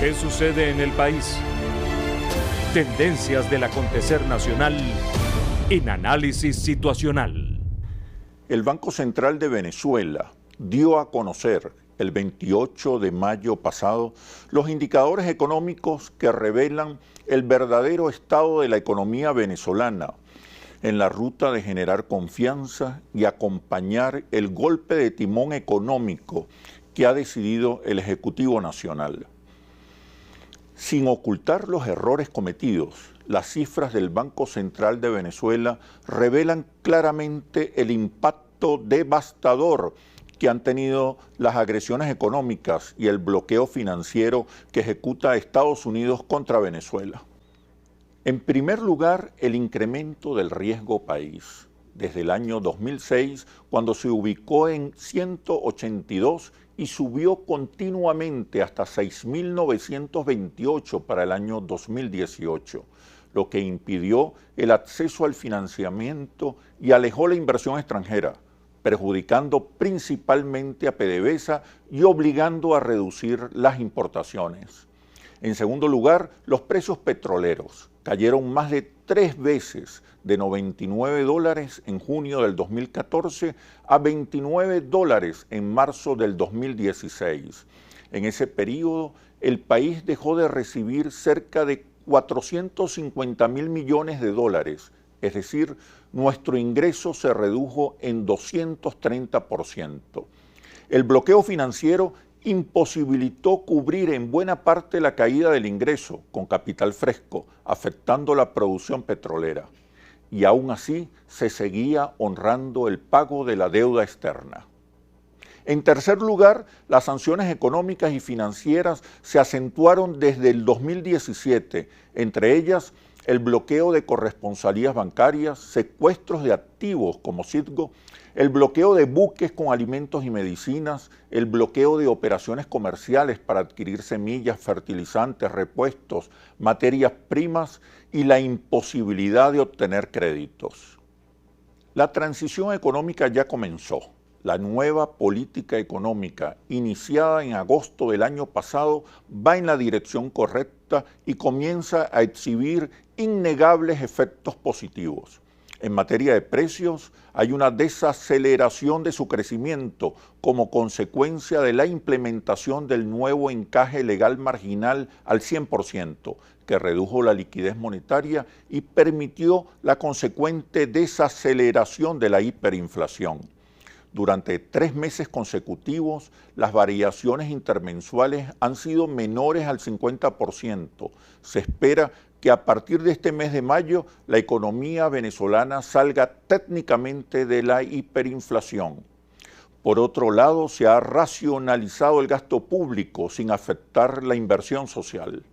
¿Qué sucede en el país? Tendencias del acontecer nacional en análisis situacional. El Banco Central de Venezuela dio a conocer el 28 de mayo pasado los indicadores económicos que revelan el verdadero estado de la economía venezolana en la ruta de generar confianza y acompañar el golpe de timón económico que ha decidido el Ejecutivo Nacional. Sin ocultar los errores cometidos, las cifras del Banco Central de Venezuela revelan claramente el impacto devastador que han tenido las agresiones económicas y el bloqueo financiero que ejecuta Estados Unidos contra Venezuela. En primer lugar, el incremento del riesgo país. Desde el año 2006, cuando se ubicó en 182 y subió continuamente hasta 6.928 para el año 2018, lo que impidió el acceso al financiamiento y alejó la inversión extranjera, perjudicando principalmente a PDVSA y obligando a reducir las importaciones. En segundo lugar, los precios petroleros cayeron más de 3 veces, de $99 en junio del 2014 a $29 en marzo del 2016. En ese periodo, el país dejó de recibir cerca de 450.000 millones de dólares, es decir, nuestro ingreso se redujo en 230%. El bloqueo financiero imposibilitó cubrir en buena parte la caída del ingreso con capital fresco, afectando la producción petrolera. Y aún así se seguía honrando el pago de la deuda externa. En tercer lugar, las sanciones económicas y financieras se acentuaron desde el 2017, entre ellas el bloqueo de corresponsalías bancarias, secuestros de activos como Citgo, el bloqueo de buques con alimentos y medicinas, el bloqueo de operaciones comerciales para adquirir semillas, fertilizantes, repuestos, materias primas y la imposibilidad de obtener créditos. La transición económica ya comenzó. La nueva política económica, iniciada en agosto del año pasado, va en la dirección correcta y comienza a exhibir innegables efectos positivos. En materia de precios, hay una desaceleración de su crecimiento como consecuencia de la implementación del nuevo encaje legal marginal al 100%, que redujo la liquidez monetaria y permitió la consecuente desaceleración de la hiperinflación. Durante 3 meses consecutivos, las variaciones intermensuales han sido menores al 50%. Se espera que a partir de este mes de mayo la economía venezolana salga técnicamente de la hiperinflación. Por otro lado, se ha racionalizado el gasto público sin afectar la inversión social.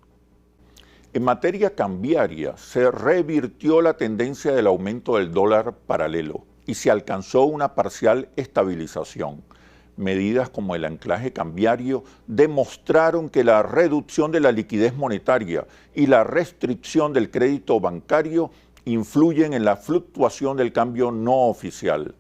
En materia cambiaria, se revirtió la tendencia del aumento del dólar paralelo y se alcanzó una parcial estabilización. Medidas como el anclaje cambiario demostraron que la reducción de la liquidez monetaria y la restricción del crédito bancario influyen en la fluctuación del cambio no oficial.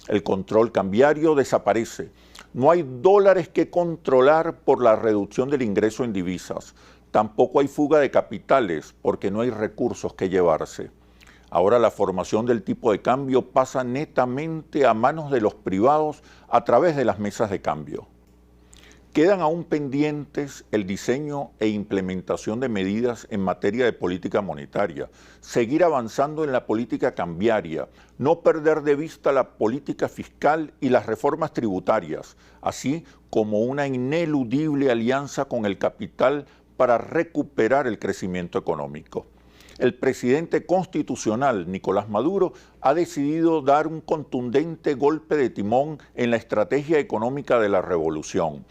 El control cambiario desaparece. No hay dólares que controlar por la reducción del ingreso en divisas. Tampoco hay fuga de capitales porque no hay recursos que llevarse. Ahora la formación del tipo de cambio pasa netamente a manos de los privados a través de las mesas de cambio. Quedan aún pendientes el diseño e implementación de medidas en materia de política monetaria, seguir avanzando en la política cambiaria, no perder de vista la política fiscal y las reformas tributarias, así como una ineludible alianza con el capital para recuperar el crecimiento económico. El presidente constitucional, Nicolás Maduro, ha decidido dar un contundente golpe de timón en la estrategia económica de la revolución.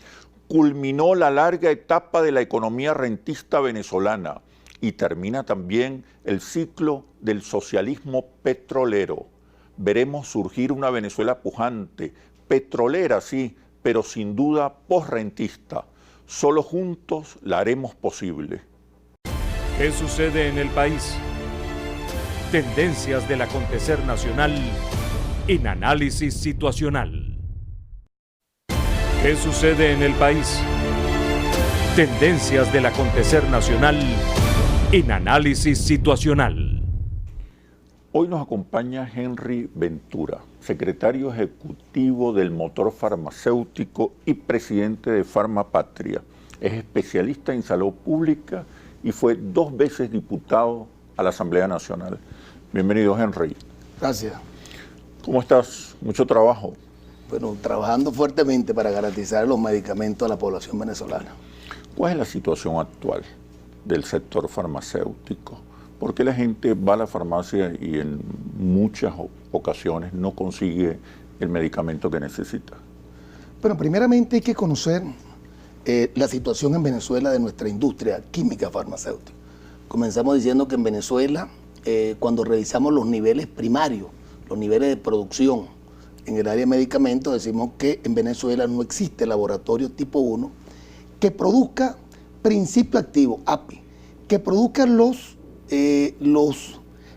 Culminó la larga etapa de la economía rentista venezolana y termina también el ciclo del socialismo petrolero. Veremos surgir una Venezuela pujante, petrolera sí, pero sin duda posrentista. Solo juntos la haremos posible. ¿Qué sucede en el país? Tendencias del acontecer nacional en análisis situacional. ¿Qué sucede en el país? Tendencias del acontecer nacional en Análisis Situacional. Hoy nos acompaña Henry Ventura, secretario ejecutivo del motor farmacéutico y presidente de Farmapatria. Es especialista en salud pública y fue 2 veces diputado a la Asamblea Nacional. Bienvenido, Henry. Gracias. ¿Cómo estás? Mucho trabajo. Bueno, trabajando fuertemente para garantizar los medicamentos a la población venezolana. ¿Cuál es la situación actual del sector farmacéutico? ¿Por qué la gente va a la farmacia y en muchas ocasiones no consigue el medicamento que necesita? Bueno, primeramente hay que conocer la situación en Venezuela de nuestra industria química farmacéutica. Comenzamos diciendo que en Venezuela, cuando revisamos los niveles primarios, los niveles de producción en el área de medicamentos, decimos que en Venezuela no existe laboratorio tipo 1 que produzca principio activo, API, que produzca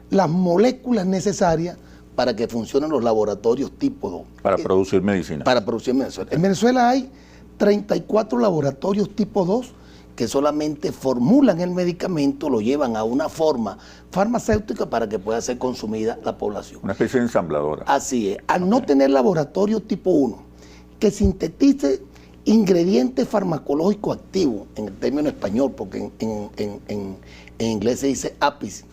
las moléculas necesarias para que funcionen los laboratorios tipo 2. Para producir medicina. Para producir en Venezuela. En Venezuela hay 34 laboratorios tipo 2 que solamente formulan el medicamento, lo llevan a una forma farmacéutica para que pueda ser consumida la población. Una especie de ensambladora. Así es. Al no tener laboratorio tipo 1 que sintetice ingredientes farmacológicos activos, en el término español, porque en inglés se dice APIs.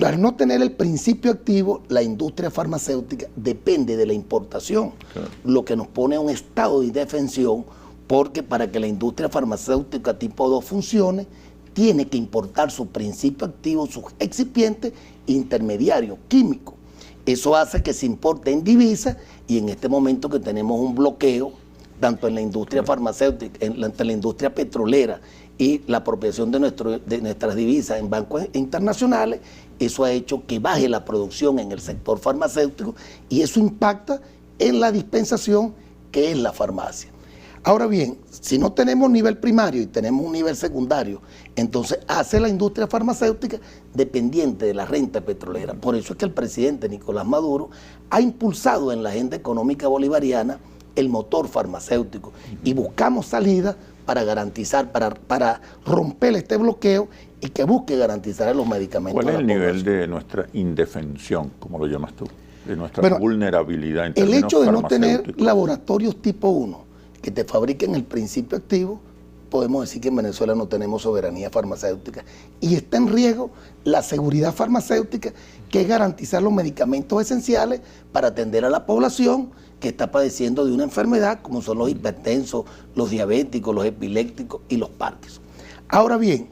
Al no tener el principio activo, la industria farmacéutica depende de la importación, claro, lo que nos pone a un estado de indefensión, porque para que la industria farmacéutica tipo 2 funcione, tiene que importar su principio activo, sus excipientes intermediarios químicos. Eso hace que se importe en divisas y en este momento que tenemos un bloqueo, tanto en la industria farmacéutica, en la industria petrolera y la apropiación de nuestras divisas en bancos internacionales, eso ha hecho que baje la producción en el sector farmacéutico y eso impacta en la dispensación que es la farmacia. Ahora bien, si no tenemos nivel primario y tenemos un nivel secundario, entonces hace la industria farmacéutica dependiente de la renta petrolera. Por eso es que el presidente Nicolás Maduro ha impulsado en la agenda económica bolivariana el motor farmacéutico y buscamos salidas para garantizar, para romper este bloqueo y que busque garantizar los medicamentos. ¿Cuál es el nivel de nuestra indefensión, como lo llamas tú, de nuestra vulnerabilidad en términos farmacéuticos? El hecho de no tener laboratorios tipo 1 que te fabriquen el principio activo, podemos decir que en Venezuela no tenemos soberanía farmacéutica y está en riesgo la seguridad farmacéutica, que es garantizar los medicamentos esenciales para atender a la población que está padeciendo de una enfermedad como son los hipertensos, los diabéticos, los epilépticos y los Parkinson. Ahora bien,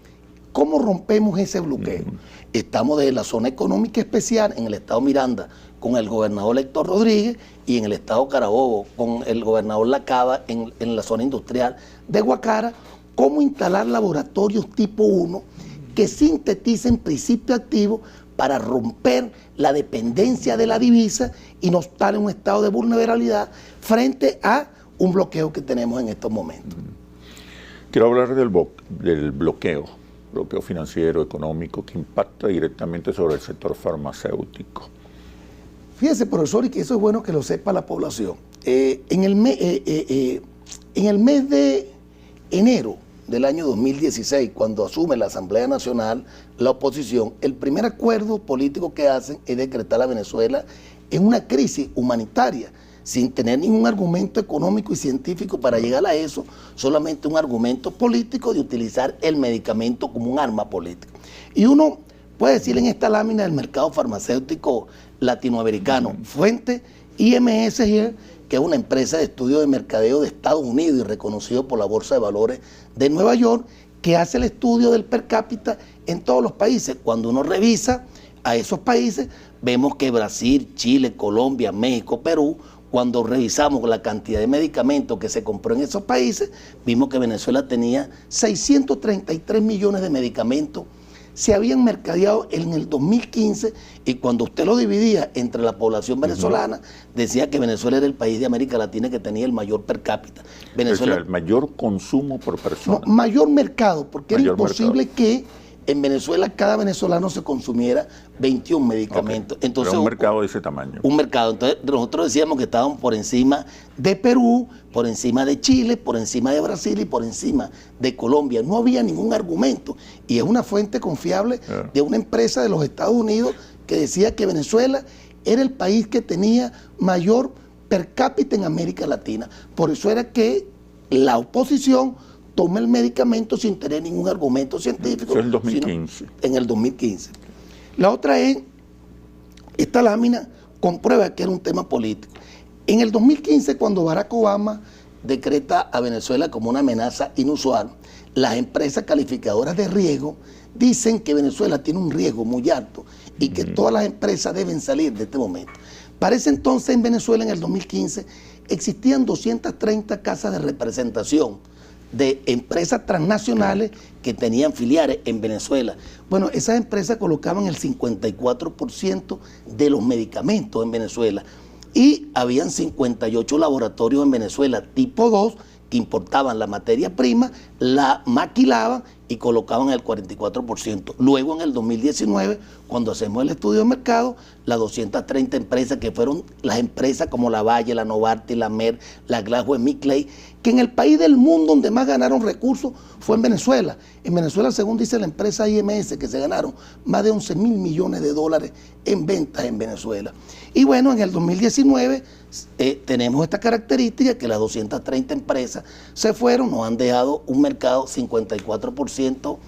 ¿cómo rompemos ese bloqueo? Estamos desde la zona económica especial en el estado Miranda con el gobernador Héctor Rodríguez y en el estado Carabobo con el gobernador Lacaba en la zona industrial de Guacara, cómo instalar laboratorios tipo 1 que sinteticen principio activo para romper la dependencia de la divisa y no estar en un estado de vulnerabilidad frente a un bloqueo que tenemos en estos momentos. Quiero hablar del bloqueo financiero, económico, que impacta directamente sobre el sector farmacéutico. Fíjese, profesor, y que eso es bueno que lo sepa la población. En el mes de enero del año 2016, cuando asume la Asamblea Nacional la oposición, el primer acuerdo político que hacen es decretar a Venezuela en una crisis humanitaria, sin tener ningún argumento económico y científico para llegar a eso, solamente un argumento político de utilizar el medicamento como un arma política. Y uno puede decir en esta lámina del mercado farmacéutico latinoamericano, fuente IMS here, que es una empresa de estudio de mercadeo de Estados Unidos y reconocido por la Bolsa de Valores de Nueva York, que hace el estudio del per cápita en todos los países. Cuando uno revisa a esos países, vemos que Brasil, Chile, Colombia, México, Perú, cuando revisamos la cantidad de medicamentos que se compró en esos países, vimos que Venezuela tenía 633 millones de medicamentos se habían mercadeado en el 2015 y cuando usted lo dividía entre la población venezolana, decía que Venezuela era el país de América Latina que tenía el mayor per cápita. Venezuela, o sea, el mayor consumo por persona. No, mayor mercado, porque era imposible que en Venezuela cada venezolano se consumiera 21 medicamentos. Okay. Entonces, pero un mercado de ese tamaño. Un mercado. Entonces nosotros decíamos que estábamos por encima de Perú, por encima de Chile, por encima de Brasil y por encima de Colombia. No había ningún argumento. Y es una fuente confiable de una empresa de los Estados Unidos que decía que Venezuela era el país que tenía mayor per cápita en América Latina. Por eso era que la oposición toma el medicamento sin tener ningún argumento científico. Eso es el 2015. En el 2015. La otra es, esta lámina comprueba que era un tema político. En el 2015, cuando Barack Obama decreta a Venezuela como una amenaza inusual, las empresas calificadoras de riesgo dicen que Venezuela tiene un riesgo muy alto y que todas las empresas deben salir de este momento. Para ese entonces en Venezuela, en el 2015, existían 230 casas de representación de empresas transnacionales que tenían filiales en Venezuela. Bueno, esas empresas colocaban el 54% de los medicamentos en Venezuela y habían 58 laboratorios en Venezuela tipo 2 que importaban la materia prima, la maquilaban y colocaban el 44%. Luego en el 2019, cuando hacemos el estudio de mercado, las 230 empresas que fueron las empresas como la Valle, la Novartis, la Merck, la GlaxoSmithKline, que en el país del mundo donde más ganaron recursos fue en Venezuela. En Venezuela, según dice la empresa IMS, que se ganaron más de 11 mil millones de dólares en ventas en Venezuela. Y bueno, en el 2019 tenemos esta característica que las 230 empresas se fueron, nos han dejado un mercado 54%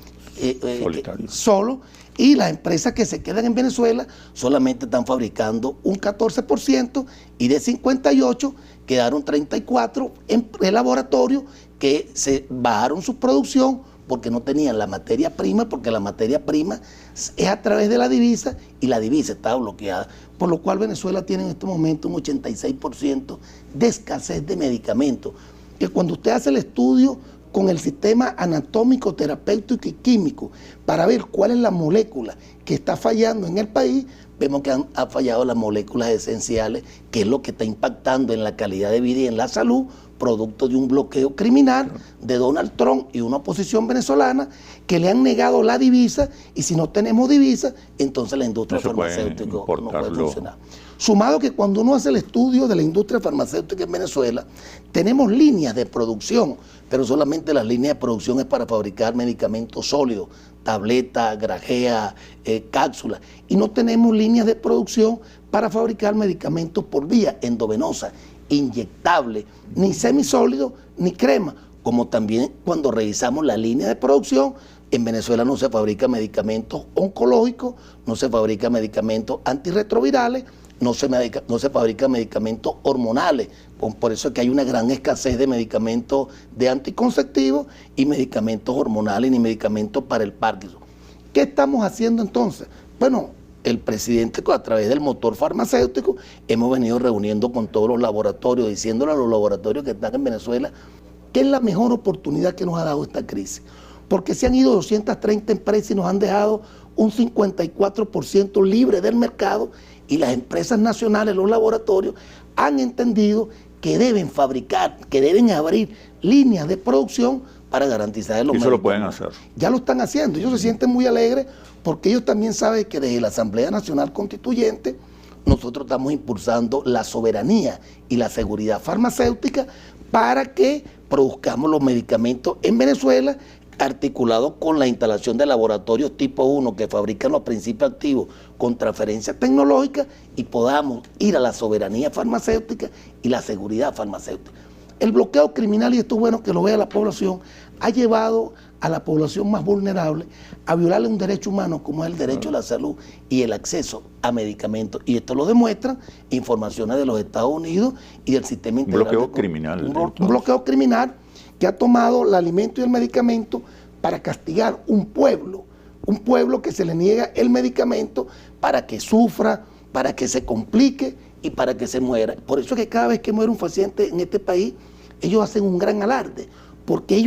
solo, y las empresas que se quedan en Venezuela solamente están fabricando un 14% y de 58 quedaron 34 en laboratorios que se bajaron su producción porque no tenían la materia prima, porque la materia prima es a través de la divisa y la divisa está bloqueada, por lo cual Venezuela tiene en este momento un 86% de escasez de medicamentos, que cuando usted hace el estudio con el sistema anatómico, terapéutico y químico para ver cuál es la molécula que está fallando en el país, vemos que han fallado las moléculas esenciales, que es lo que está impactando en la calidad de vida y en la salud, producto de un bloqueo criminal de Donald Trump y una oposición venezolana que le han negado la divisa, y si no tenemos divisa, entonces la industria farmacéutica no puede funcionar. Sumado que cuando uno hace el estudio de la industria farmacéutica en Venezuela, tenemos líneas de producción, pero solamente las líneas de producción es para fabricar medicamentos sólidos, tabletas, grajeas, cápsulas, y no tenemos líneas de producción para fabricar medicamentos por vía endovenosa, inyectable, ni semisólido, ni crema, como también cuando revisamos la línea de producción, en Venezuela no se fabrica medicamentos oncológicos, no se fabrica medicamentos antirretrovirales, no se fabrica medicamentos hormonales, por eso es que hay una gran escasez de medicamentos de anticonceptivos y medicamentos hormonales ni medicamentos para el Parkinson. ¿Qué estamos haciendo entonces? Bueno, el presidente, a través del motor farmacéutico, hemos venido reuniendo con todos los laboratorios, diciéndole a los laboratorios que están en Venezuela que es la mejor oportunidad que nos ha dado esta crisis. Porque se han ido 230 empresas y nos han dejado un 54% libre del mercado, y las empresas nacionales, los laboratorios, han entendido que deben fabricar, que deben abrir líneas de producción para garantizar los medicamentos. Eso lo pueden hacer. Ya lo están haciendo. Ellos se sienten muy alegres porque ellos también saben que desde la Asamblea Nacional Constituyente nosotros estamos impulsando la soberanía y la seguridad farmacéutica para que produzcamos los medicamentos en Venezuela, articulado con la instalación de laboratorios tipo 1 que fabrican los principios activos con transferencia tecnológica, y podamos ir a la soberanía farmacéutica y la seguridad farmacéutica. El bloqueo criminal, y esto es bueno que lo vea la población, ha llevado a la población más vulnerable a violarle un derecho humano como es el derecho a la salud y el acceso a medicamentos. Y esto lo demuestran informaciones de los Estados Unidos y del sistema integral. Bloqueo criminal. Un bloqueo criminal que ha tomado el alimento y el medicamento para castigar un pueblo que se le niega el medicamento para que sufra, para que se complique y para que se muera. Por eso es que cada vez que muere un paciente en este país, ellos hacen un gran alarde, porque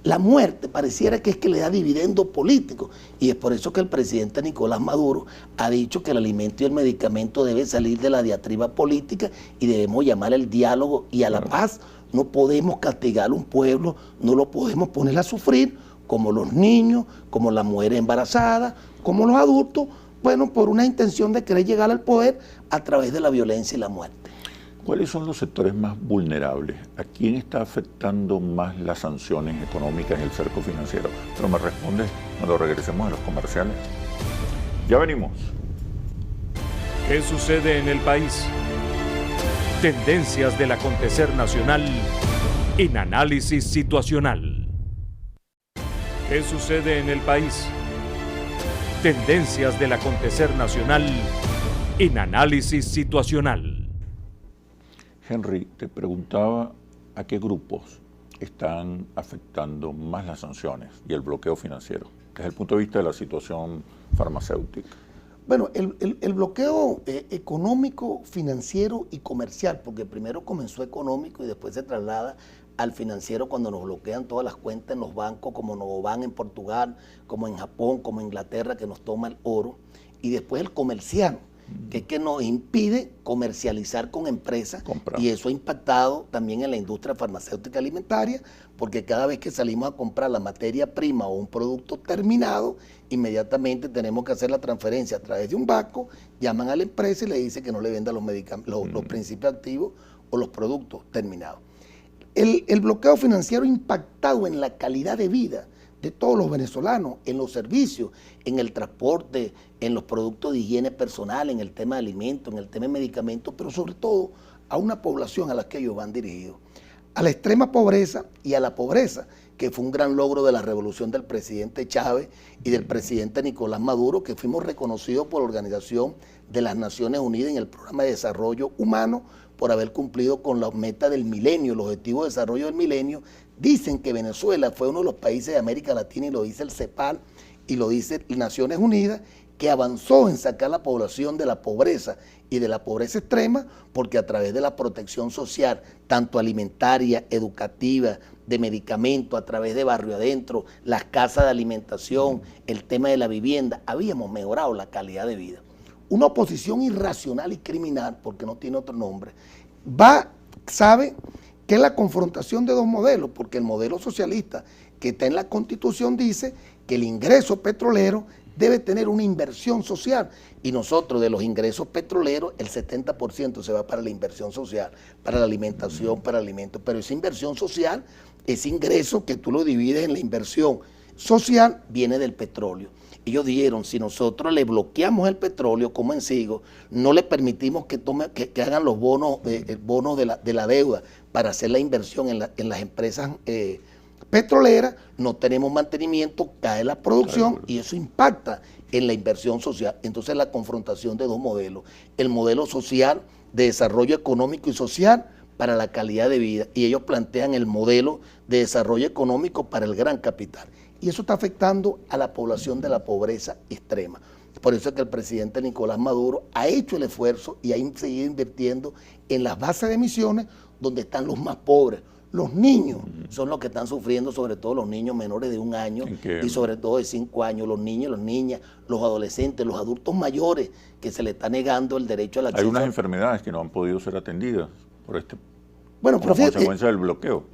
la muerte pareciera que es que le da dividendo político, y es por eso que el presidente Nicolás Maduro ha dicho que el alimento y el medicamento debe salir de la diatriba política y debemos llamar al diálogo y a la paz. No podemos castigar a un pueblo, no lo podemos poner a sufrir como los niños, como las mujeres embarazadas, como los adultos, bueno, por una intención de querer llegar al poder a través de la violencia y la muerte. ¿Cuáles son los sectores más vulnerables? ¿A quién está afectando más las sanciones económicas en el cerco financiero? Pero me respondes cuando regresemos a los comerciales. Ya venimos. ¿Qué sucede en el país? Tendencias del acontecer nacional en Análisis Situacional. ¿Qué sucede en el país? Tendencias del acontecer nacional en Análisis Situacional. Henry, te preguntaba a qué grupos están afectando más las sanciones y el bloqueo financiero, desde el punto de vista de la situación farmacéutica. Bueno, el bloqueo económico, financiero y comercial, porque primero comenzó económico y después se traslada al financiero cuando nos bloquean todas las cuentas en los bancos, como Novoban en Portugal, como en Japón, como en Inglaterra, que nos toma el oro, y después el comercial, que es que nos impide comercializar con empresas, y eso ha impactado también en la industria farmacéutica alimentaria, porque cada vez que salimos a comprar la materia prima o un producto terminado, inmediatamente tenemos que hacer la transferencia a través de un banco, llaman a la empresa y le dicen que no le venda los medicamentos, los principios activos o los productos terminados. El bloqueo financiero ha impactado en la calidad de vida de todos los venezolanos, en los servicios, en el transporte, en los productos de higiene personal, en el tema de alimentos, en el tema de medicamentos, pero sobre todo a una población a la que ellos van dirigidos. A la extrema pobreza y a la pobreza, que fue un gran logro de la revolución del presidente Chávez y del presidente Nicolás Maduro, que fuimos reconocidos por la Organización de las Naciones Unidas en el Programa de Desarrollo Humano por haber cumplido con la meta del milenio, los objetivos de desarrollo del milenio. Dicen que Venezuela fue uno de los países de América Latina, y lo dice el CEPAL y lo dice Naciones Unidas, que avanzó en sacar la población de la pobreza y de la pobreza extrema, porque a través de la protección social, tanto alimentaria, educativa, de medicamentos, a través de Barrio Adentro, las casas de alimentación, el tema de la vivienda, habíamos mejorado la calidad de vida. Una oposición irracional y criminal, porque no tiene otro nombre, sabe que es la confrontación de dos modelos, porque el modelo socialista que está en la Constitución dice que el ingreso petrolero debe tener una inversión social, y nosotros de los ingresos petroleros el 70% se va para la inversión social, para la alimentación, para alimentos, pero esa inversión social, ese ingreso que tú lo divides en la inversión social, viene del petróleo. Ellos dijeron, si nosotros le bloqueamos el petróleo, como en Sigo, no le permitimos que hagan los bonos, de la deuda para hacer la inversión en las empresas petroleras, no tenemos mantenimiento, cae la producción y eso impacta en la inversión social. Entonces la confrontación de dos modelos, el modelo social de desarrollo económico y social para la calidad de vida, y ellos plantean el modelo de desarrollo económico para el gran capital. Y eso está afectando a la población de la pobreza extrema. Por eso es que el presidente Nicolás Maduro ha hecho el esfuerzo y ha seguido invirtiendo en las bases de emisiones donde están los más pobres. Los niños son los que están sufriendo, sobre todo los niños menores de 1 año y sobre todo de 5 años, los niños, las niñas, los adolescentes, los adultos mayores, que se les está negando el derecho al acceso. Hay unas enfermedades que no han podido ser atendidas por como consecuencia del bloqueo.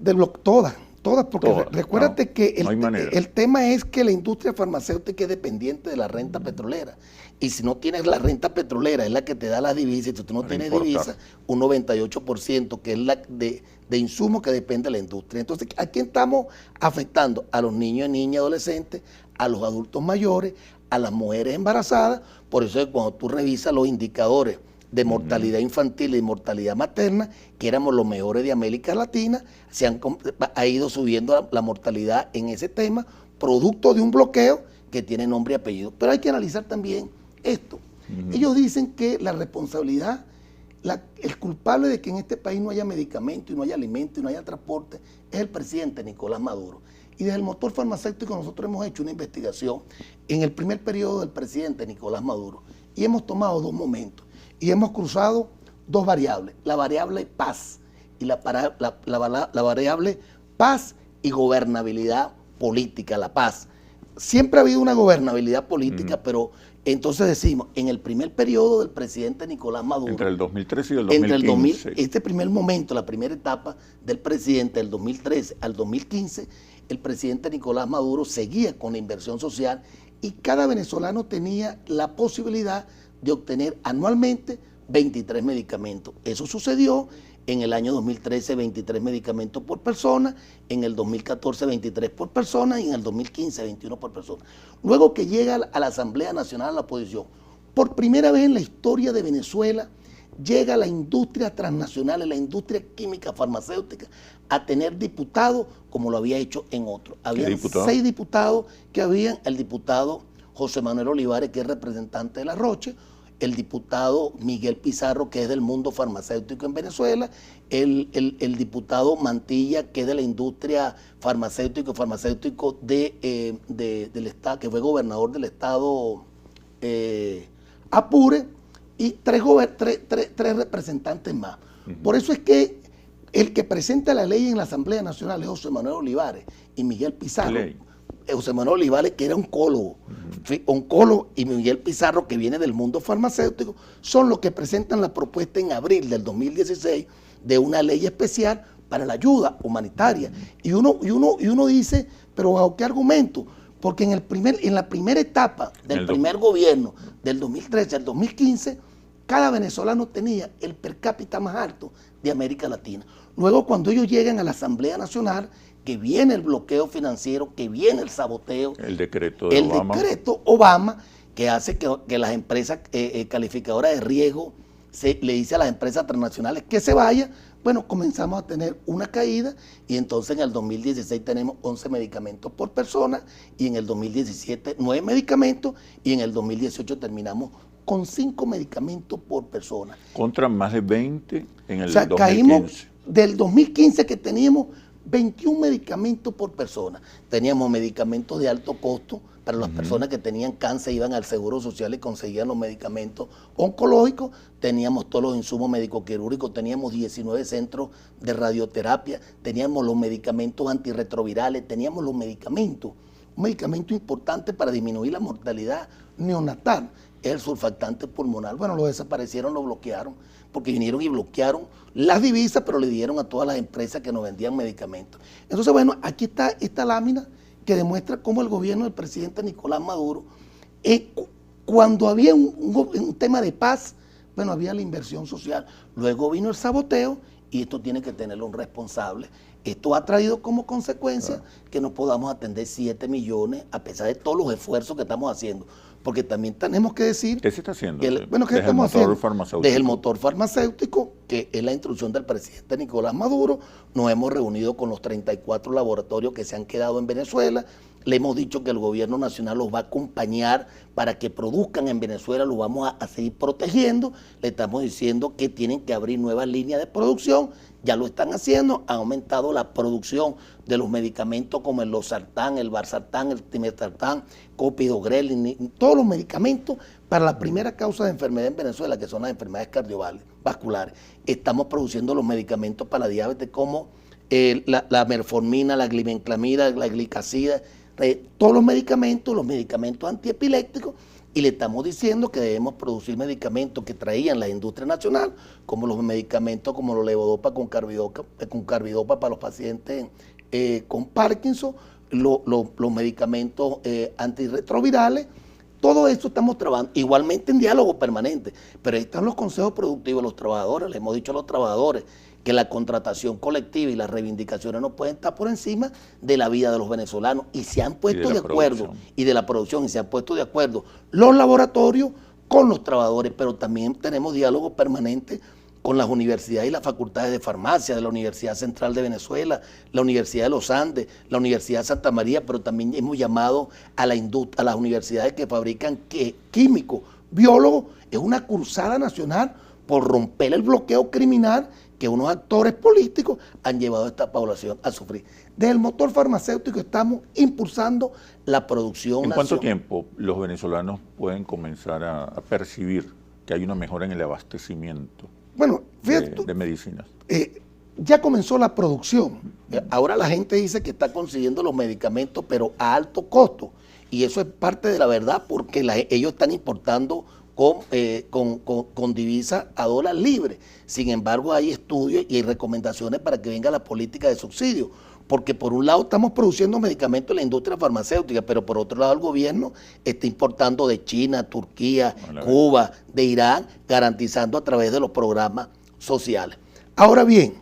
Todas, porque recuérdate que el tema es que la industria farmacéutica es dependiente de la renta petrolera. Y si no tienes la renta petrolera, es la que te da las divisas, y si tú no tienes divisas, un 98%, que es la de insumos que depende de la industria. Entonces, ¿a quién estamos afectando? A los niños, niñas, adolescentes, a los adultos mayores, a las mujeres embarazadas. Por eso es que cuando tú revisas los indicadores de mortalidad infantil y mortalidad materna, que éramos los mejores de América Latina, ha ido subiendo la mortalidad en ese tema, producto de un bloqueo que tiene nombre y apellido. Pero hay que analizar también esto. Ellos dicen que la responsabilidad, el culpable de que en este país no haya medicamentos, y no haya alimentos, y no haya transporte, es el presidente Nicolás Maduro. Y desde el motor farmacéutico nosotros hemos hecho una investigación en el primer periodo del presidente Nicolás Maduro, y hemos tomado 2 momentos. Y hemos cruzado 2 variables, la variable paz y la variable paz y gobernabilidad política, la paz. Siempre ha habido una gobernabilidad política, pero entonces decimos, en el primer periodo del presidente Nicolás Maduro, entre el 2013 y el 2015, este primer momento, la primera etapa del presidente del 2013 al 2015, el presidente Nicolás Maduro seguía con la inversión social y cada venezolano tenía la posibilidad de obtener anualmente 23 medicamentos. Eso sucedió en el año 2013, 23 medicamentos por persona, en el 2014, 23 por persona y en el 2015, 21 por persona. Luego que llega a la Asamblea Nacional a la oposición, por primera vez en la historia de Venezuela, llega la industria transnacional, la industria química farmacéutica, a tener diputados como lo había hecho en otros. Había 6 diputados que habían, el diputado José Manuel Olivares, que es representante de La Roche, el diputado Miguel Pizarro, que es del mundo farmacéutico en Venezuela, el diputado Mantilla, que es de la industria farmacéutico del Estado, que fue gobernador del Estado Apure, y tres representantes más. Por eso es que el que presenta la ley en la Asamblea Nacional es José Manuel Olivares y Miguel Pizarro. José Manuel Olivares, que era oncólogo, y Miguel Pizarro, que viene del mundo farmacéutico, son los que presentan la propuesta en abril del 2016 de una ley especial para la ayuda humanitaria. Y uno dice, pero ¿bajo qué argumento? Porque en la primera etapa del primer gobierno, del 2013 al 2015, cada venezolano tenía el per cápita más alto de América Latina. Luego, cuando ellos llegan a la Asamblea Nacional, que viene el bloqueo financiero, que viene el saboteo, el decreto de Obama. Decreto Obama, que hace que las empresas calificadoras de riesgo le dice a las empresas transnacionales que se vayan. Bueno, comenzamos a tener una caída y entonces en el 2016 tenemos 11 medicamentos por persona y en el 2017 9 medicamentos y en el 2018 terminamos con 5 medicamentos por persona. Contra más de 20 en el 2015. Caímos del 2015 que teníamos 21 medicamentos por persona. Teníamos medicamentos de alto costo para las personas que tenían cáncer, iban al Seguro Social y conseguían los medicamentos oncológicos. Teníamos todos los insumos médico-quirúrgicos, teníamos 19 centros de radioterapia, teníamos los medicamentos antirretrovirales, teníamos los medicamentos. Un medicamento importante para disminuir la mortalidad neonatal es el surfactante pulmonar. Bueno, lo desaparecieron, lo bloquearon, porque vinieron y bloquearon las divisas, pero le dieron a todas las empresas que nos vendían medicamentos. Entonces, bueno, aquí está esta lámina que demuestra cómo el gobierno del presidente Nicolás Maduro, cuando había un tema de paz, bueno, había la inversión social. Luego vino el saboteo y esto tiene que tenerlo un responsable. Esto ha traído como consecuencia que no podamos atender 7 millones, a pesar de todos los esfuerzos que estamos haciendo. Porque también tenemos que decir... ¿Qué se está haciendo? ¿Qué estamos haciendo? Desde el motor farmacéutico, que es la instrucción del presidente Nicolás Maduro. Nos hemos reunido con los 34 laboratorios que se han quedado en Venezuela. Le hemos dicho que el gobierno nacional los va a acompañar para que produzcan en Venezuela, los vamos a seguir protegiendo. Le estamos diciendo que tienen que abrir nuevas líneas de producción. Ya lo están haciendo, han aumentado la producción de los medicamentos como el losartán, el valsartán, el timesartán, copidogrel, todos los medicamentos para la primera causa de enfermedad en Venezuela, que son las enfermedades cardiovasculares. Estamos produciendo los medicamentos para la diabetes como la metformina, la glibenclamida, la glicacida, todos los medicamentos antiepilépticos. Y le estamos diciendo que debemos producir medicamentos que traían la industria nacional, como los medicamentos como los levodopa con carbidopa para los pacientes con Parkinson, los medicamentos antirretrovirales. Todo esto estamos trabajando, igualmente en diálogo permanente, pero ahí están los consejos productivos de los trabajadores. Le hemos dicho a los trabajadores que la contratación colectiva y las reivindicaciones no pueden estar por encima de la vida de los venezolanos, y se han puesto de acuerdo, y de la producción, y se han puesto de acuerdo los laboratorios con los trabajadores, pero también tenemos diálogo permanente con las universidades y las facultades de farmacia de la Universidad Central de Venezuela, la Universidad de los Andes, la Universidad de Santa María, pero también hemos llamado a las universidades que fabrican químicos, biólogos. Es una cruzada nacional por romper el bloqueo criminal que unos actores políticos han llevado a esta población a sufrir. Desde el motor farmacéutico estamos impulsando la producción nacional. ¿En cuánto tiempo los venezolanos pueden comenzar a percibir que hay una mejora en el abastecimiento de medicinas? Ya comenzó la producción. Ahora la gente dice que está consiguiendo los medicamentos, pero a alto costo. Y eso es parte de la verdad, porque ellos están importando con divisa a dólar libre. Sin embargo, hay estudios y hay recomendaciones para que venga la política de subsidio. Porque por un lado estamos produciendo medicamentos en la industria farmacéutica, pero por otro lado el gobierno está importando de China, Turquía, Cuba, de Irán, garantizando a través de los programas sociales. Ahora bien,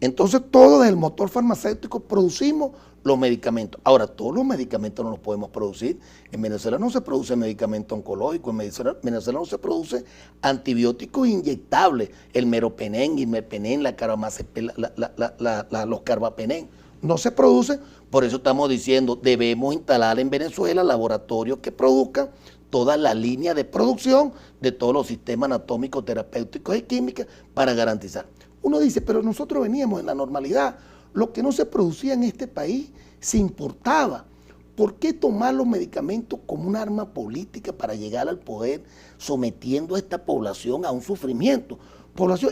entonces todo desde el motor farmacéutico producimos los medicamentos. Ahora, todos los medicamentos no los podemos producir. En Venezuela no se produce medicamento oncológico, en Venezuela no se produce antibióticos inyectables, el meropenem, imepenem, los carbapenem. No se producen, por eso estamos diciendo, debemos instalar en Venezuela laboratorios que produzcan toda la línea de producción de todos los sistemas anatómicos, terapéuticos y químicos para garantizar. Uno dice, pero nosotros veníamos en la normalidad. Lo que no se producía en este país se importaba. ¿Por qué tomar los medicamentos como un arma política para llegar al poder, sometiendo a esta población a un sufrimiento?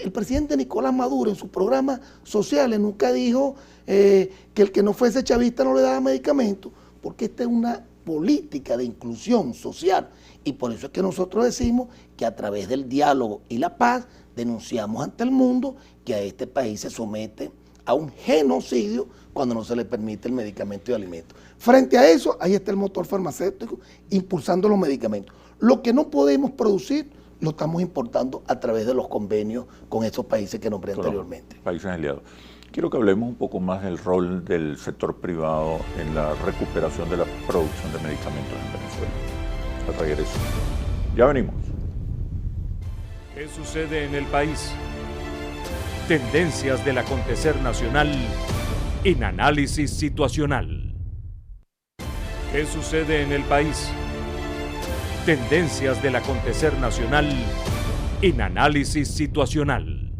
El presidente Nicolás Maduro en sus programas sociales nunca dijo que el que no fuese chavista no le daba medicamentos, porque esta es una política de inclusión social. Y por eso es que nosotros decimos que a través del diálogo y la paz denunciamos ante el mundo que a este país se somete a un genocidio cuando no se le permite el medicamento y alimento. Frente a eso, ahí está el motor farmacéutico impulsando los medicamentos. Lo que no podemos producir, lo estamos importando a través de los convenios con esos países que nombré anteriormente. Países aliados. Quiero que hablemos un poco más del rol del sector privado en la recuperación de la producción de medicamentos en Venezuela. Al regreso. Ya venimos. ¿Qué sucede en el país? Tendencias del acontecer nacional en análisis situacional. ¿Qué sucede en el país? Tendencias del acontecer nacional en análisis situacional.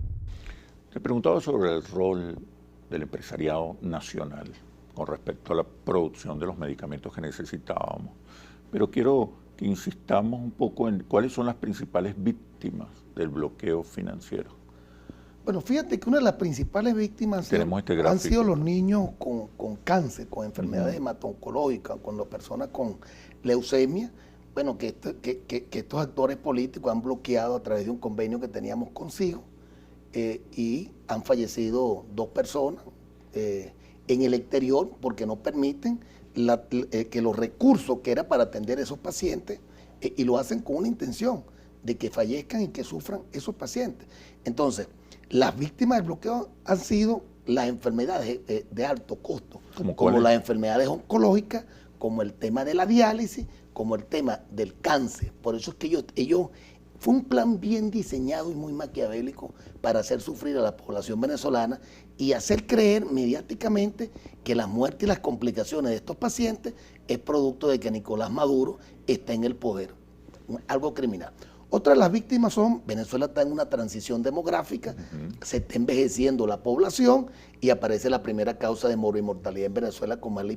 Te preguntaba sobre el rol del empresariado nacional con respecto a la producción de los medicamentos que necesitábamos, pero quiero que insistamos un poco en cuáles son las principales víctimas del bloqueo financiero. Bueno, fíjate que una de las principales víctimas han sido los niños con cáncer, con enfermedades hemato-oncológicas, con las personas con leucemia. Bueno, que estos actores políticos han bloqueado a través de un convenio que teníamos consigo y han fallecido 2 personas en el exterior porque no permiten que los recursos que era para atender a esos pacientes y lo hacen con una intención de que fallezcan y que sufran esos pacientes. Entonces, las víctimas del bloqueo han sido las enfermedades de alto costo, como las enfermedades oncológicas, como el tema de la diálisis, como el tema del cáncer. Por eso es que ellos fue un plan bien diseñado y muy maquiavélico para hacer sufrir a la población venezolana y hacer creer mediáticamente que la muerte y las complicaciones de estos pacientes es producto de que Nicolás Maduro está en el poder, algo criminal. Otra de las víctimas son, Venezuela está en una transición demográfica, se está envejeciendo la población y aparece la primera causa de morbimortalidad en Venezuela como es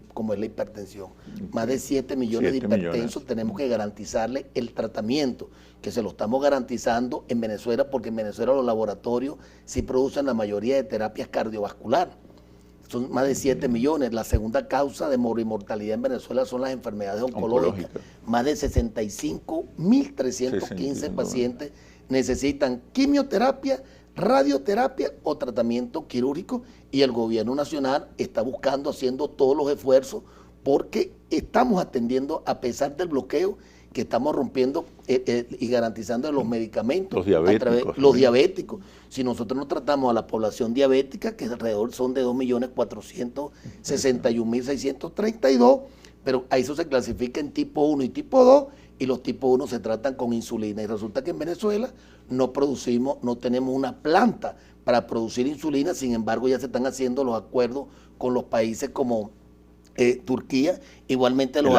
la hipertensión. Más de 7 millones de hipertensos tenemos que garantizarle el tratamiento, que se lo estamos garantizando en Venezuela porque en Venezuela los laboratorios sí producen la mayoría de terapias cardiovasculares. Son más de 7 millones. La segunda causa de morbimortalidad en Venezuela son las enfermedades oncológicas. Más de 65.315 pacientes necesitan quimioterapia, radioterapia o tratamiento quirúrgico y el gobierno nacional está buscando, haciendo todos los esfuerzos porque estamos atendiendo, a pesar del bloqueo, que estamos rompiendo y garantizando los medicamentos. Los diabéticos. Si nosotros no tratamos a la población diabética, que alrededor son de 2.461.632, pero a eso se clasifica en tipo 1 y tipo 2, y los tipo 1 se tratan con insulina. Y resulta que en Venezuela no tenemos una planta para producir insulina, sin embargo ya se están haciendo los acuerdos con los países como Turquía, igualmente los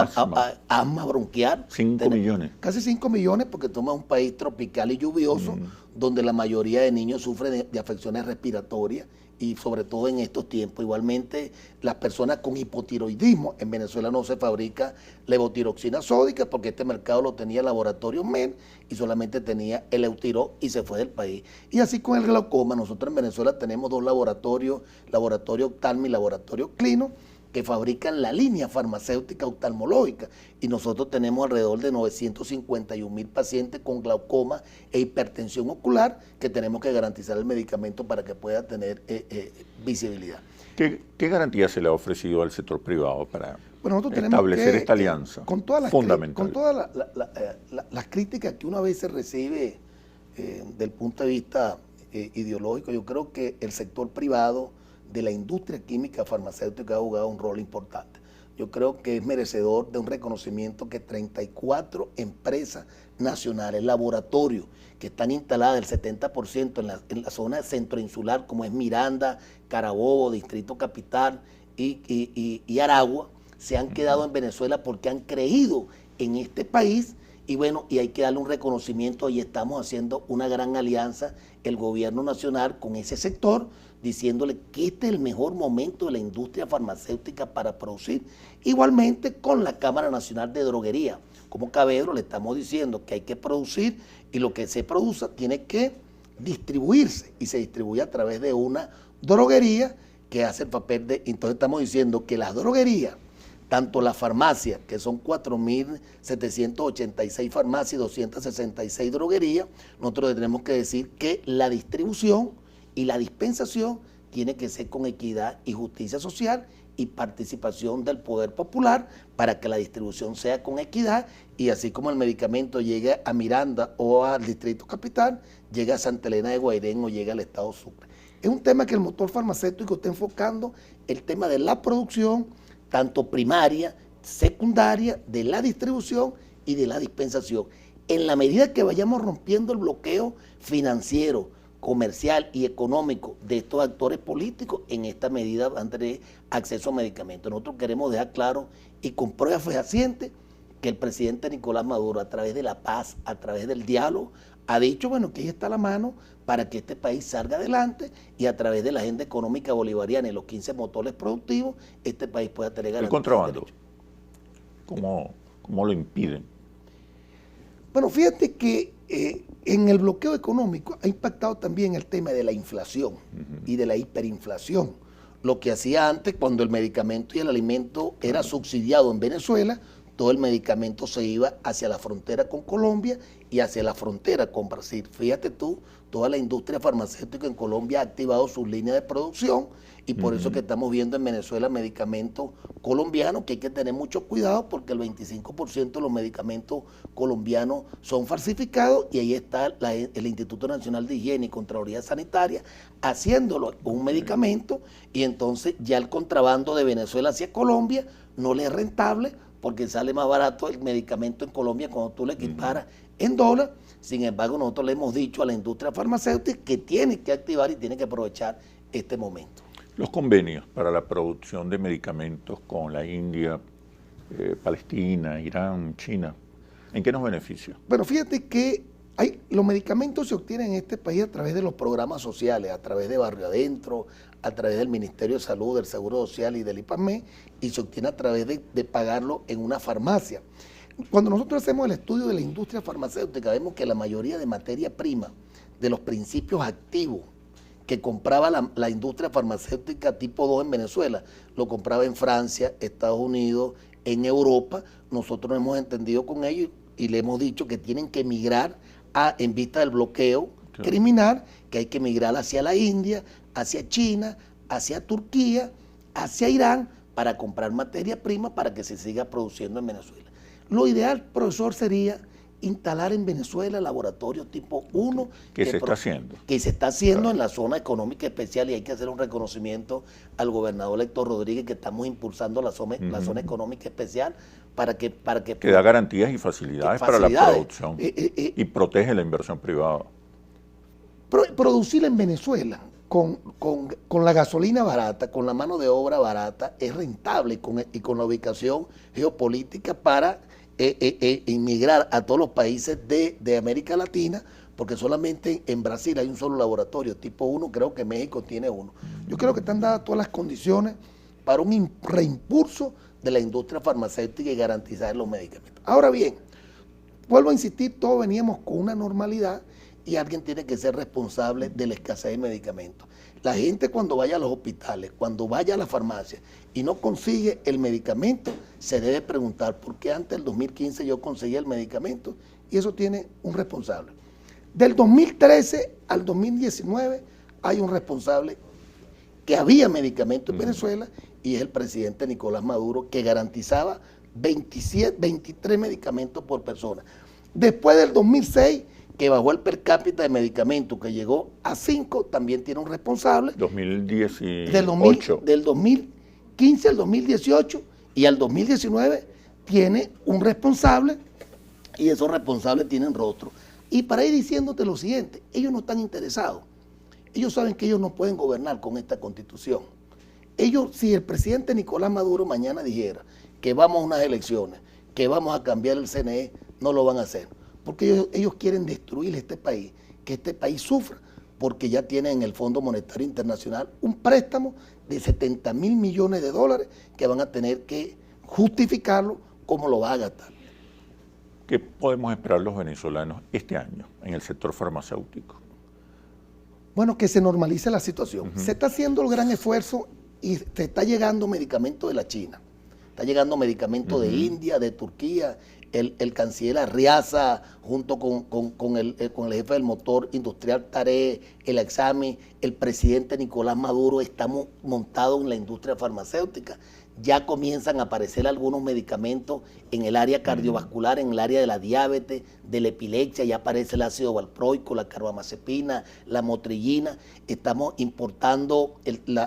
asma bronquial. 5 millones. Casi 5 millones porque toma un país tropical y lluvioso, donde la mayoría de niños sufren de afecciones respiratorias y sobre todo en estos tiempos. Igualmente las personas con hipotiroidismo, en Venezuela no se fabrica levotiroxina sódica porque este mercado lo tenía el laboratorio MEN y solamente tenía el Eutiro y se fue del país. Y así con el glaucoma, nosotros en Venezuela tenemos 2 laboratorios, laboratorio Optalma y laboratorio Clino, que fabrican la línea farmacéutica oftalmológica y nosotros tenemos alrededor de 951.000 pacientes con glaucoma e hipertensión ocular que tenemos que garantizar el medicamento para que pueda tener visibilidad. ¿Qué garantía se le ha ofrecido al sector privado para nosotros establecer esta alianza con todas fundamental? Con todas las críticas que una vez se recibe del punto de vista ideológico, yo creo que el sector privado de la industria química farmacéutica ha jugado un rol importante. Yo creo que es merecedor de un reconocimiento que 34 empresas nacionales, laboratorios que están instaladas el 70% en la zona centroinsular, como es Miranda, Carabobo, Distrito Capital y Aragua, se han quedado en Venezuela porque han creído en este país y bueno, y hay que darle un reconocimiento y estamos haciendo una gran alianza, el gobierno nacional con ese sector, diciéndole que este es el mejor momento de la industria farmacéutica para producir. Igualmente con la Cámara Nacional de Droguería, como Cabedro le estamos diciendo que hay que producir y lo que se produce tiene que distribuirse y se distribuye a través de una droguería que hace el papel de... Entonces estamos diciendo que las droguerías, tanto las farmacias, que son 4.786 farmacias y 266 droguerías, nosotros tenemos que decir que la distribución y la dispensación tiene que ser con equidad y justicia social y participación del poder popular para que la distribución sea con equidad y así como el medicamento llegue a Miranda o al Distrito Capital, llegue a Santa Elena de Guairén o llegue al Estado Sucre. Es un tema que el motor farmacéutico está enfocando el tema de la producción, tanto primaria, secundaria, de la distribución y de la dispensación. En la medida que vayamos rompiendo el bloqueo financiero, comercial y económico de estos actores políticos, en esta medida van a tener acceso a medicamentos. Nosotros queremos dejar claro y con pruebas fehacientes que el presidente Nicolás Maduro, a través de la paz, a través del diálogo, ha dicho, bueno, que ahí está la mano para que este país salga adelante y a través de la agenda económica bolivariana y los 15 motores productivos, este país pueda tener garantías. El contrabando, ¿cómo lo impiden? Bueno, fíjate que en el bloqueo económico ha impactado también el tema de la inflación y de la hiperinflación. Lo que hacía antes, cuando el medicamento y el alimento era subsidiado en Venezuela, todo el medicamento se iba hacia la frontera con Colombia y hacia la frontera con Brasil. Fíjate tú, toda la industria farmacéutica en Colombia ha activado sus líneas de producción y por eso que estamos viendo en Venezuela medicamentos colombianos, que hay que tener mucho cuidado porque el 25% de los medicamentos colombianos son falsificados y ahí está el Instituto Nacional de Higiene y Contraloría Sanitaria haciéndolo un medicamento y entonces ya el contrabando de Venezuela hacia Colombia no le es rentable porque sale más barato el medicamento en Colombia cuando tú le equiparas en dólar. Sin embargo, nosotros le hemos dicho a la industria farmacéutica que tiene que activar y tiene que aprovechar este momento. Los convenios para la producción de medicamentos con la India, Palestina, Irán, China, ¿en qué nos beneficia? Bueno, fíjate que los medicamentos se obtienen en este país a través de los programas sociales, a través de Barrio Adentro, a través del Ministerio de Salud, del Seguro Social y del IPAME, y se obtiene a través de pagarlo en una farmacia. Cuando nosotros hacemos el estudio de la industria farmacéutica, vemos que la mayoría de materia prima, de los principios activos que compraba la industria farmacéutica tipo 2 en Venezuela, lo compraba en Francia, Estados Unidos, en Europa. Nosotros nos hemos entendido con ellos y le hemos dicho que tienen que migrar en vista del bloqueo criminal, que hay que migrar hacia la India, hacia China, hacia Turquía, hacia Irán, para comprar materia prima para que se siga produciendo en Venezuela. Lo ideal, profesor, sería instalar en Venezuela laboratorios tipo 1. Que se está haciendo. Que se está haciendo en la zona económica especial y hay que hacer un reconocimiento al gobernador Héctor Rodríguez que estamos impulsando la zona económica especial para que da garantías y facilidades para la producción y protege la inversión privada. Producir en Venezuela con la gasolina barata, con la mano de obra barata, es rentable y con la ubicación geopolítica para inmigrar a todos los países de América Latina, porque solamente en Brasil hay un solo laboratorio, tipo 1, creo que México tiene uno. Yo creo que están dadas todas las condiciones para un reimpulso de la industria farmacéutica y garantizar los medicamentos. Ahora bien, vuelvo a insistir, todos veníamos con una normalidad y alguien tiene que ser responsable de la escasez de medicamentos. La gente cuando vaya a los hospitales, cuando vaya a la farmacia y no consigue el medicamento, se debe preguntar por qué antes del 2015 yo conseguía el medicamento, y eso tiene un responsable. Del 2013 al 2019 hay un responsable que había medicamento en Venezuela, y es el presidente Nicolás Maduro, que garantizaba 23 medicamentos por persona. Después del 2006, que bajó el per cápita de medicamentos, que llegó a 5, también tiene un responsable. 2018. Del 2015 al 2018 y al 2019 tiene un responsable, y esos responsables tienen rostro. Y para ir diciéndote lo siguiente, ellos no están interesados. Ellos saben que ellos no pueden gobernar con esta constitución. Ellos, si el presidente Nicolás Maduro mañana dijera que vamos a unas elecciones, que vamos a cambiar el CNE, no lo van a hacer. Porque ellos quieren destruir este país, que este país sufra, porque ya tienen en el Fondo Monetario Internacional un préstamo de 70.000 millones de dólares que van a tener que justificarlo cómo lo va a gastar. ¿Qué podemos esperar los venezolanos este año en el sector farmacéutico? Bueno, que se normalice la situación. Se está haciendo el gran esfuerzo y se está llegando medicamento de la China. Está llegando medicamento de India, de Turquía. El canciller Arriaza, junto con el jefe del motor industrial Tarek El Aissami, el presidente Nicolás Maduro, estamos montados en la industria farmacéutica. Ya comienzan a aparecer algunos medicamentos en el área cardiovascular, en el área de la diabetes, de la epilepsia. Ya aparece el ácido valproico, la carbamazepina, la motrillina. Estamos importando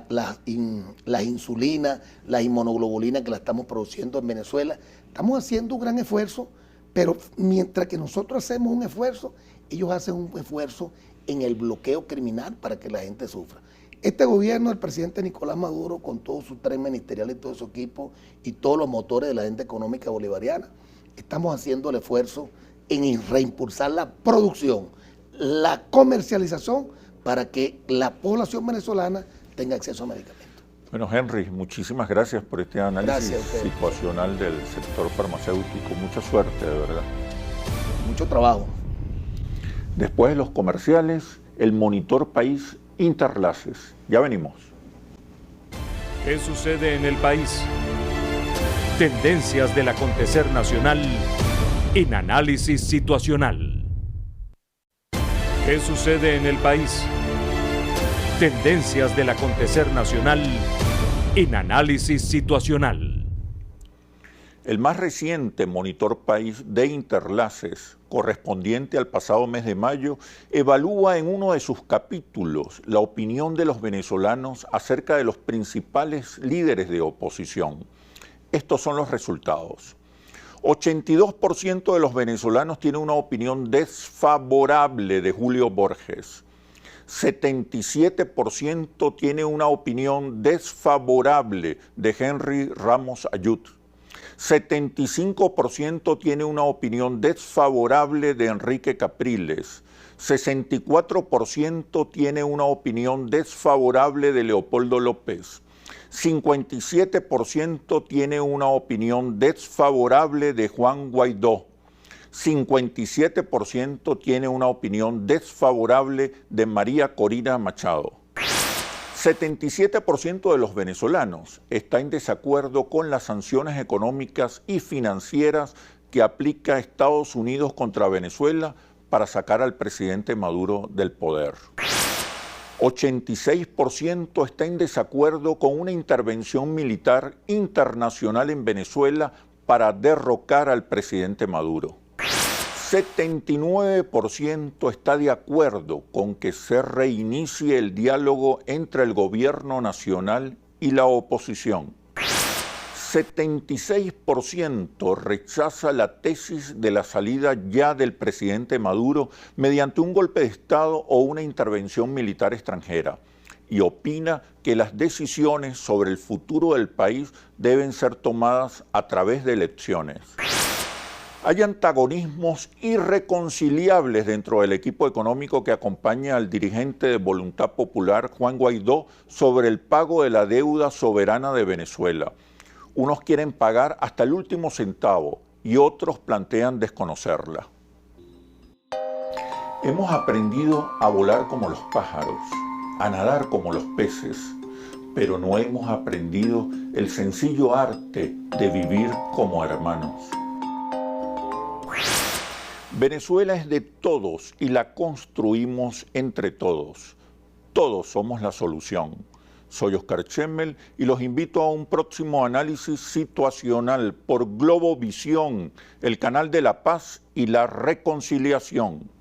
las insulinas, las inmunoglobulinas, que la estamos produciendo en Venezuela. Estamos haciendo un gran esfuerzo, pero mientras que nosotros hacemos un esfuerzo, ellos hacen un esfuerzo en el bloqueo criminal para que la gente sufra. Este gobierno del presidente Nicolás Maduro, con todos sus 3 ministeriales y todo su equipo y todos los motores de la agenda económica bolivariana, estamos haciendo el esfuerzo en reimpulsar la producción, la comercialización, para que la población venezolana tenga acceso a medicamentos. Bueno, Henry, muchísimas gracias por este análisis situacional del sector farmacéutico. Mucha suerte, de verdad. Mucho trabajo. Después de los comerciales, el Monitor País Interlaces. Ya venimos. ¿Qué sucede en el país? Tendencias del acontecer nacional en análisis situacional. ¿Qué sucede en el país? Tendencias del acontecer nacional en análisis situacional. El más reciente Monitor País de Interlaces, correspondiente al pasado mes de mayo, evalúa en uno de sus capítulos la opinión de los venezolanos acerca de los principales líderes de oposición. Estos son los resultados. 82% de los venezolanos tiene una opinión desfavorable de Julio Borges. 77% tiene una opinión desfavorable de Henry Ramos Ayud. 75% tiene una opinión desfavorable de Enrique Capriles. 64% tiene una opinión desfavorable de Leopoldo López. 57% tiene una opinión desfavorable de Juan Guaidó. 57% tiene una opinión desfavorable de María Corina Machado. 77% de los venezolanos está en desacuerdo con las sanciones económicas y financieras que aplica Estados Unidos contra Venezuela para sacar al presidente Maduro del poder. 86% está en desacuerdo con una intervención militar internacional en Venezuela para derrocar al presidente Maduro. 79% está de acuerdo con que se reinicie el diálogo entre el gobierno nacional y la oposición. 76% rechaza la tesis de la salida ya del presidente Maduro mediante un golpe de Estado o una intervención militar extranjera y opina que las decisiones sobre el futuro del país deben ser tomadas a través de elecciones. Hay antagonismos irreconciliables dentro del equipo económico que acompaña al dirigente de Voluntad Popular, Juan Guaidó, sobre el pago de la deuda soberana de Venezuela. Unos quieren pagar hasta el último centavo y otros plantean desconocerla. Hemos aprendido a volar como los pájaros, a nadar como los peces, pero no hemos aprendido el sencillo arte de vivir como hermanos. Venezuela es de todos y la construimos entre todos. Todos somos la solución. Soy Oscar Chemmel y los invito a un próximo análisis situacional por Globovisión, el canal de la paz y la reconciliación.